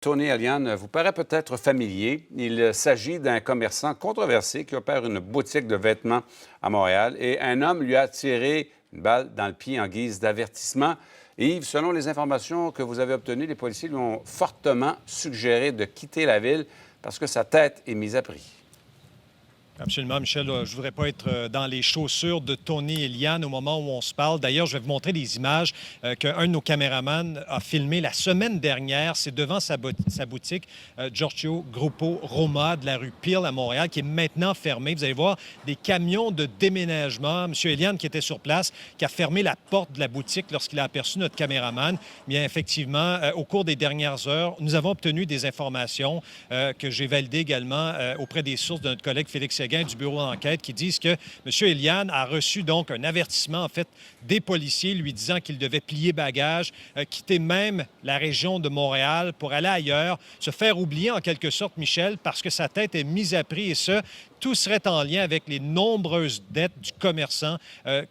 Tony Eliane vous paraît peut-être familier. Il s'agit d'un commerçant controversé qui opère une boutique de vêtements à Montréal et un homme lui a tiré une balle dans le pied en guise d'avertissement. Yves, selon les informations que vous avez obtenues, les policiers lui ont fortement suggéré de quitter la ville parce que sa tête est mise à prix. Absolument, Michel. Je ne voudrais pas être dans les chaussures de Tony Eliane au moment où on se parle. D'ailleurs, je vais vous montrer des images qu'un de nos caméramans a filmées la semaine dernière. C'est devant sa boutique, Giorgio Gruppo Roma, de la rue Peel à Montréal, qui est maintenant fermée. Vous allez voir des camions de déménagement. M. Eliane, qui était sur place, qui a fermé la porte de la boutique lorsqu'il a aperçu notre caméraman. Bien, effectivement, au cours des dernières heures, nous avons obtenu des informations que j'ai validées également auprès des sources de notre collègue Félix Séguin du bureau d'enquête qui disent que M. Eliane a reçu donc un avertissement, en fait, des policiers lui disant qu'il devait plier bagage, quitter même la région de Montréal pour aller ailleurs, se faire oublier en quelque sorte, Michel, parce que sa tête est mise à prix et ce, tout serait en lien avec les nombreuses dettes du commerçant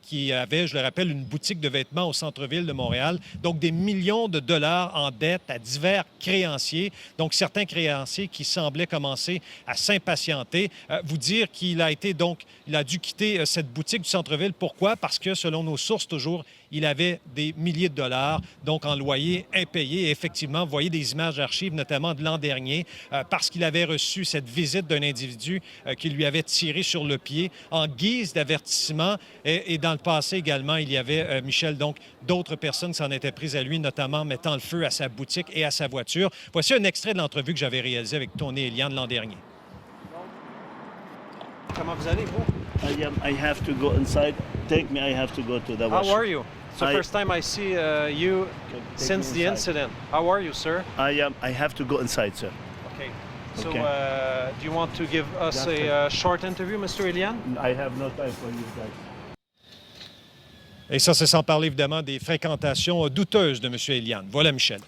qui avait, je le rappelle, une boutique de vêtements au centre-ville de Montréal. Donc, des millions de dollars en dette à divers créanciers. Donc, certains créanciers qui semblaient commencer à s'impatienter. Vous dire qu'il a été donc, il a dû quitter cette boutique du centre-ville. Pourquoi? Parce que, selon nos sources toujours, il avait des milliers de dollars, donc en loyer impayé. Et effectivement, vous voyez des images d'archives, notamment de l'an dernier, parce qu'il avait reçu cette visite d'un individu qui lui avait tiré sur le pied en guise d'avertissement. Et dans le passé également, il y avait, Michel, donc d'autres personnes qui s'en étaient prises à lui, notamment mettant le feu à sa boutique et à sa voiture. Voici un extrait de l'entrevue que j'avais réalisée avec Tony Eliane l'an dernier. Comment vous allez, vous? I have to go inside. Take me, I have to go to the How washroom. are you? It's the first time I see you since the incident. How are you, sir? I have to go inside, sir. Okay. So, Okay. Do you want to give us a short interview, Mr. Eliane? I have no time for you guys. Et ça, c'est sans parler évidemment des fréquentations douteuses de M. Eliane. Voilà, Michel.